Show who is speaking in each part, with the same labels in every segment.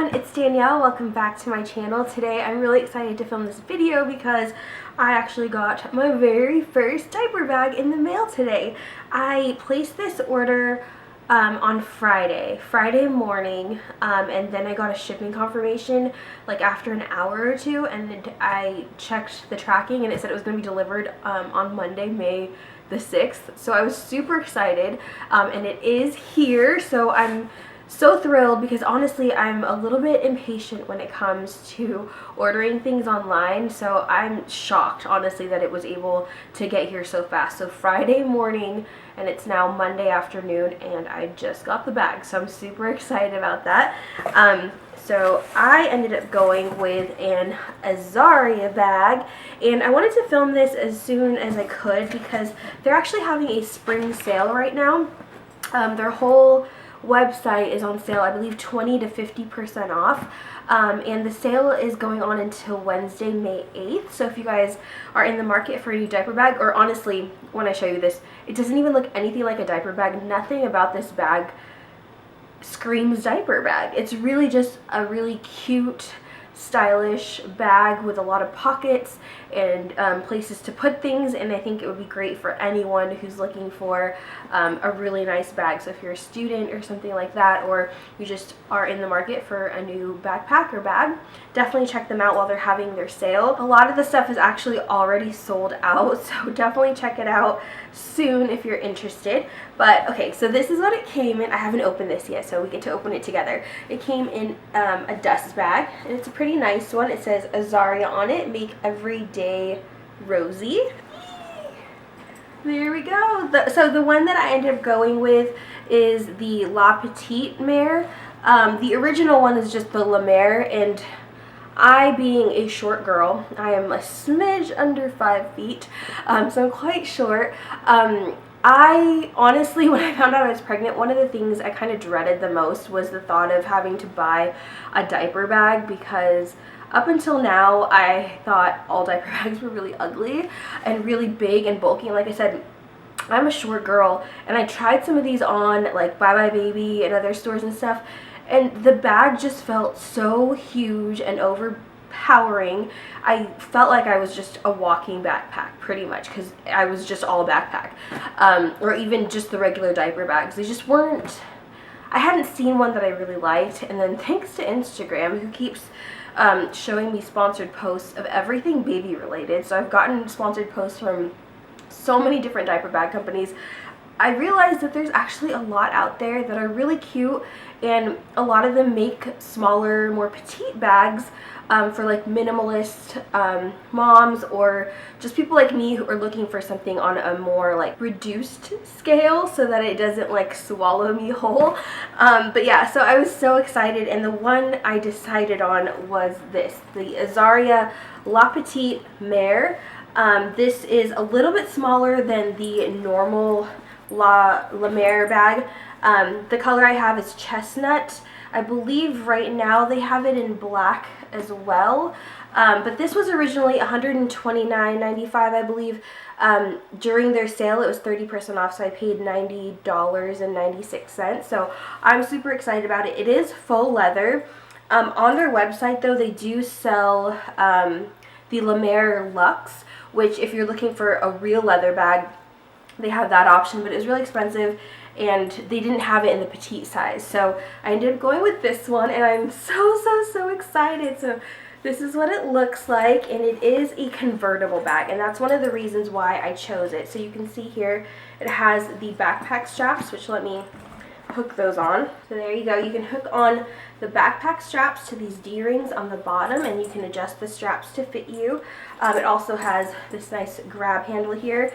Speaker 1: everyone, it's Danielle. Welcome back to my channel. Today I'm really excited to film this video because I actually got my very first diaper bag in the mail today. I placed this order on Friday morning, and then I got a shipping confirmation like after an hour or two, and I checked the tracking and it said it was going to be delivered on Monday, May the 6th. So I was super excited, and it is here, so I'm so thrilled because honestly I'm a little bit impatient when it comes to ordering things online, so I'm shocked honestly that it was able to get here so fast. So Friday morning and it's now Monday afternoon and I just got the bag, so I'm super excited about that. So I ended up going with an Azaria bag, and I wanted to film this as soon as I could because they're actually having a spring sale right now. Their whole website is on sale, I believe 20 to 50% off, and the sale is going on until Wednesday, May 8th. So if you guys are in the market for a new diaper bag, or honestly, when I show you this, it doesn't even look anything like a diaper bag. Nothing about this bag screams diaper bag. It's really just a really cute, stylish bag with a lot of pockets and places to put things, and I think it would be great for anyone who's looking for a really nice bag. So if you're a student or something like that, or you just are in the market for a new backpack or bag, definitely check them out while they're having their sale. A lot of the stuff is actually already sold out, so definitely check it out soon if you're interested. But okay, so this is what it came in. I haven't opened this yet, so we get to open it together. It came in a dust bag, and it's a pretty nice one. It says Azaria on it, make every day rosy. There we go. So the one that I ended up going with is the La Petite Mère. The original one is just the La Mère, and I, being a short girl, I am a smidge under 5 feet, so I'm quite short. I honestly, when I found out I was pregnant, one of the things I kind of dreaded the most was the thought of having to buy a diaper bag, because up until now I thought all diaper bags were really ugly and really big and bulky. And like I said, I'm a short girl, and I tried some of these on like Bye Bye Baby and other stores and stuff, and the bag just felt so huge and overpowering. I felt like I was just a walking backpack pretty much, because I was just all backpack, or even just the regular diaper bags. They just weren't, I hadn't seen one that I really liked. And then thanks to Instagram, who keeps showing me sponsored posts of everything baby related, so I've gotten sponsored posts from so many different diaper bag companies, I realized that there's actually a lot out there that are really cute, and a lot of them make smaller, more petite bags for like minimalist moms, or just people like me who are looking for something on a more like reduced scale so that it doesn't like swallow me whole. But yeah, so I was so excited, and the one I decided on was this, the Azaria La Petite Mère. This is a little bit smaller than the normal La Mère bag. The color I have is chestnut. I believe right now they have it in black as well, but this was originally $129.95, I believe. During their sale it was 30% off, so I paid $90.96, so I'm super excited about it. It is faux leather. On their website though, they do sell the La Mère Luxe, which if you're looking for a real leather bag, they have that option, but it was really expensive and they didn't have it in the petite size. So I ended up going with this one, and I'm so excited. So this is what it looks like, and it is a convertible bag, and that's one of the reasons why I chose it. So you can see here it has the backpack straps, which let me hook those on. So there you go. You can hook on the backpack straps to these D-rings on the bottom, and you can adjust the straps to fit you. It also has this nice grab handle here,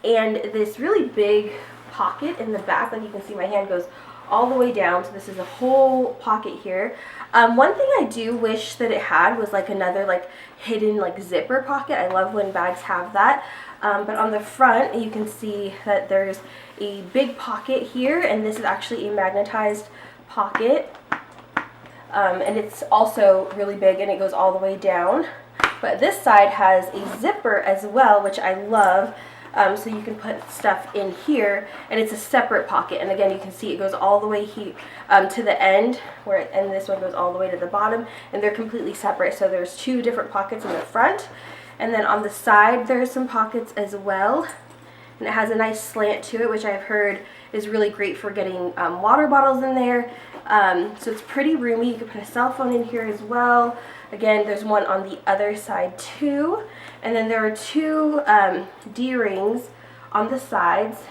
Speaker 1: and this really big pocket in the back. Like you can see, my hand goes all the way down, so this is a whole pocket here. One thing I do wish that it had was like another like hidden like zipper pocket. I love when bags have that. But on the front you can see that there's a big pocket here, and this is actually a magnetized pocket, and it's also really big and it goes all the way down. But this side has a zipper as well, which I love. so you can put stuff in here, and it's a separate pocket. And again, you can see it goes all the way here to the end, and this one goes all the way to the bottom, and they're completely separate. So there's two different pockets in the front, and then on the side there's some pockets as well. And it has a nice slant to it, which I've heard is really great for getting water bottles in there. So it's pretty roomy. You can put a cell phone in here as well. Again, there's one on the other side too. And then there are two D-rings on the sides.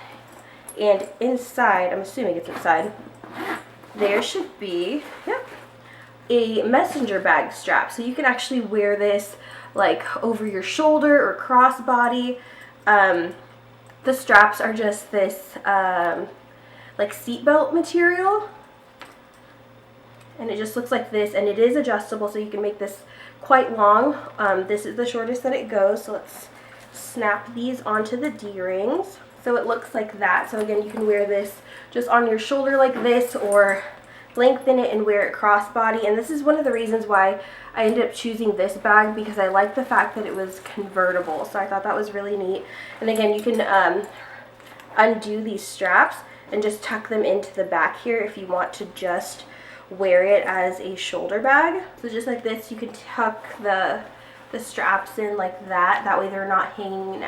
Speaker 1: And inside, I'm assuming it's inside, there should be, yep, a messenger bag strap. So you can actually wear this like over your shoulder or crossbody. The straps are just this like seatbelt material, and it just looks like this, and it is adjustable, so you can make this quite long. This is the shortest that it goes, so let's snap these onto the D-rings. So it looks like that. So again, you can wear this just on your shoulder like this, or lengthen it and wear it crossbody. And this is one of the reasons why I ended up choosing this bag, because I like the fact that it was convertible. So I thought that was really neat. And again, you can undo these straps and just tuck them into the back here if you want to just wear it as a shoulder bag. So just like this, you can tuck the straps in like that. That way they're not hanging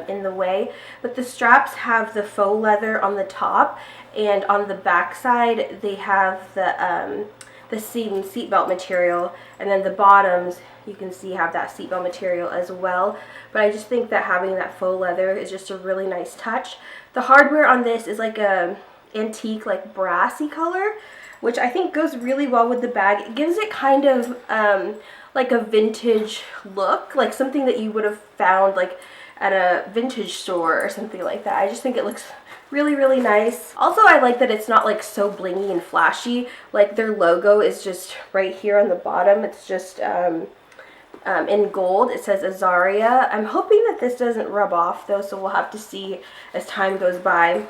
Speaker 1: in the way. But the straps have the faux leather on the top, and on the back side they have the same seatbelt material, and then the bottoms you can see have that seatbelt material as well. But I just think that having that faux leather is just a really nice touch. The hardware on this is like a antique, like brassy color, which I think goes really well with the bag. It gives it kind of like a vintage look, like something that you would have found like at a vintage store or something like that. I just think it looks really, really nice. Also, I like that it's not like so blingy and flashy. Like their logo is just right here on the bottom. It's just in gold. It says Azaria. I'm hoping that this doesn't rub off though, so we'll have to see as time goes by.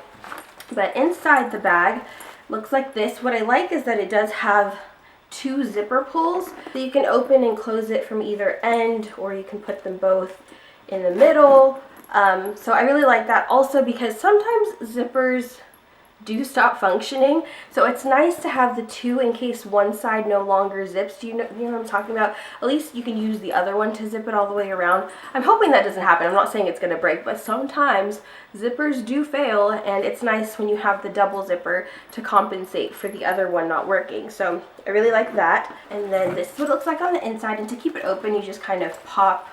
Speaker 1: But inside the bag looks like this. What I like is that it does have two zipper pulls, so you can open and close it from either end, or you can put them both in the middle. So I really like that also, because sometimes zippers do stop functioning, so it's nice to have the two in case one side no longer zips. Do you know what I'm talking about? At least you can use the other one to zip it all the way around. I'm hoping that doesn't happen. I'm not saying it's going to break, but sometimes zippers do fail, and it's nice when you have the double zipper to compensate for the other one not working. So I really like that. And then this is what it looks like on the inside, and to keep it open you just kind of pop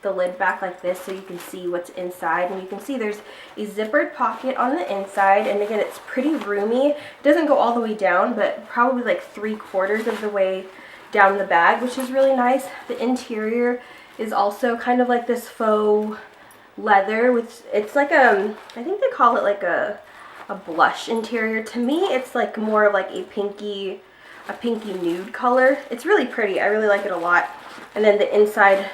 Speaker 1: the lid back like this so you can see what's inside. And you can see there's a zippered pocket on the inside, and again it's pretty roomy. It doesn't go all the way down, but probably like 3/4 of the way down the bag, which is really nice. The interior is also kind of like this faux leather, which it's like I think they call it like a blush interior. To me it's like more of like a pinky nude color. It's really pretty. I really like it a lot. And then the inside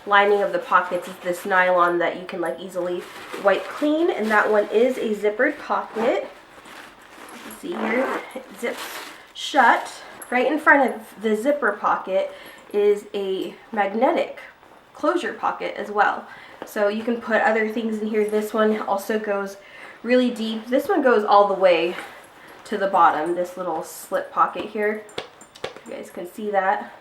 Speaker 1: lining of the pockets is this nylon that you can like easily wipe clean, and that one is a zippered pocket. You can see here it zips shut. Right in front of the zipper pocket is a magnetic closure pocket as well, so you can put other things in here. This one also goes really deep. This one goes all the way to the bottom, this little slip pocket here. You guys can see that.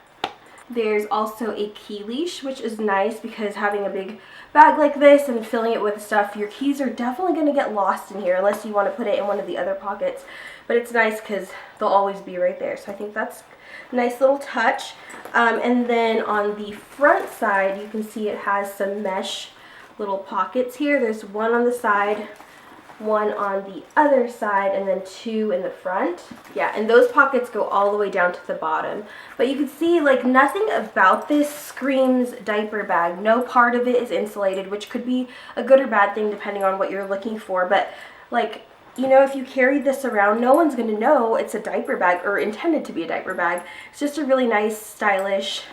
Speaker 1: There's also a key leash, which is nice because having a big bag like this and filling it with stuff, your keys are definitely going to get lost in here unless you want to put it in one of the other pockets. But it's nice because they'll always be right there. So I think that's a nice little touch. And then on the front side, you can see it has some mesh little pockets here. There's one on the side, one on the other side, and then two in the front. Yeah, and those pockets go all the way down to the bottom. But you can see like nothing about this screams diaper bag. No part of it is insulated, which could be a good or bad thing depending on what you're looking for. But like, you know, if you carry this around, no one's going to know it's a diaper bag or intended to be a diaper bag. It's just a really nice, stylish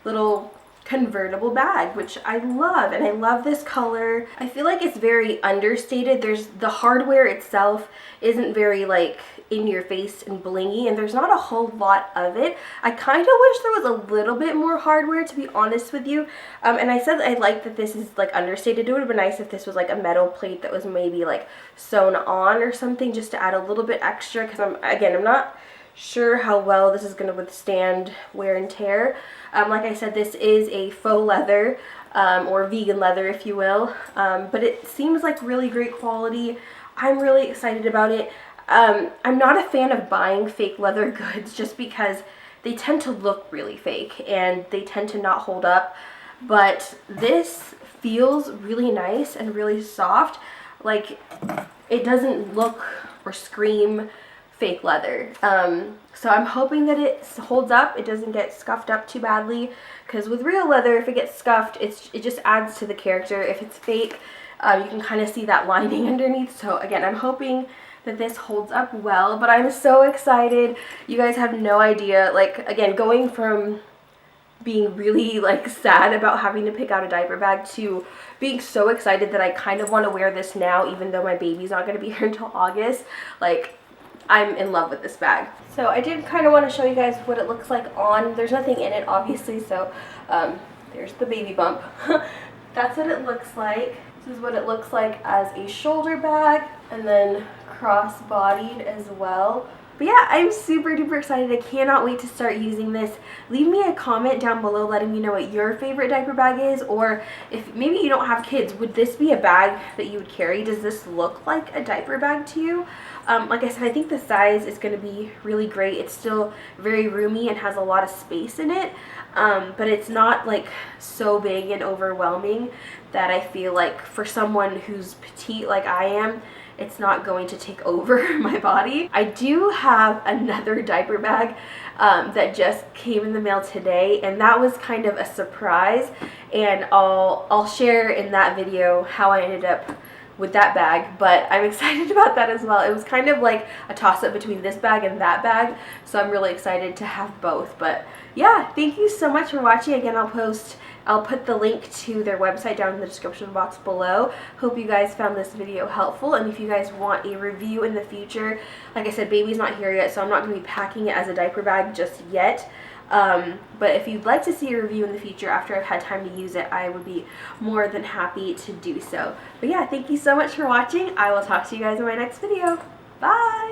Speaker 1: little convertible bag, which I love, and I love this color. I feel like it's very understated. The hardware itself isn't very like in your face and blingy, and there's not a whole lot of it. I kind of wish there was a little bit more hardware, to be honest with you. And I said I like that this is like understated. It would have been nice if this was like a metal plate that was maybe like sewn on or something, just to add a little bit extra, because I'm not sure how well this is going to withstand wear and tear. Like I said, this is a faux leather, or vegan leather, if you will, but it seems like really great quality. I'm really excited about it. I'm not a fan of buying fake leather goods just because they tend to look really fake and they tend to not hold up, but this feels really nice and really soft. Like, it doesn't look or scream fake leather. So I'm hoping that it holds up, it doesn't get scuffed up too badly, because with real leather, if it gets scuffed, it just adds to the character. If it's fake, you can kind of see that lining underneath. So again, I'm hoping that this holds up well, but I'm so excited. You guys have no idea, like, again, going from being really like sad about having to pick out a diaper bag to being so excited that I kind of want to wear this now, even though my baby's not going to be here until August. Like, I'm in love with this bag. So I did kind of want to show you guys what it looks like on. There's nothing in it, obviously, so there's the baby bump. That's what it looks like. This is what it looks like as a shoulder bag, and then cross-bodied as well. But yeah, I'm super duper excited. I cannot wait to start using this. Leave me a comment down below letting me know what your favorite diaper bag is, or if maybe you don't have kids, would this be a bag that you would carry? Does this look like a diaper bag to you? Like I said, I think the size is going to be really great. It's still very roomy and has a lot of space in it, but it's not like so big and overwhelming that I feel like for someone who's petite like I am, it's not going to take over my body. I do have another diaper bag that just came in the mail today, and that was kind of a surprise, and I'll share in that video how I ended up with that bag, but I'm excited about that as well. It was kind of like a toss-up between this bag and that bag, so I'm really excited to have both. But yeah, thank you so much for watching. Again, I'll put the link to their website down in the description box below. Hope you guys found this video helpful, and if you guys want a review in the future, like I said, baby's not here yet, so I'm not going to be packing it as a diaper bag just yet. But if you'd like to see a review in the future after I've had time to use it, I would be more than happy to do so. But yeah, thank you so much for watching. I will talk to you guys in my next video. Bye!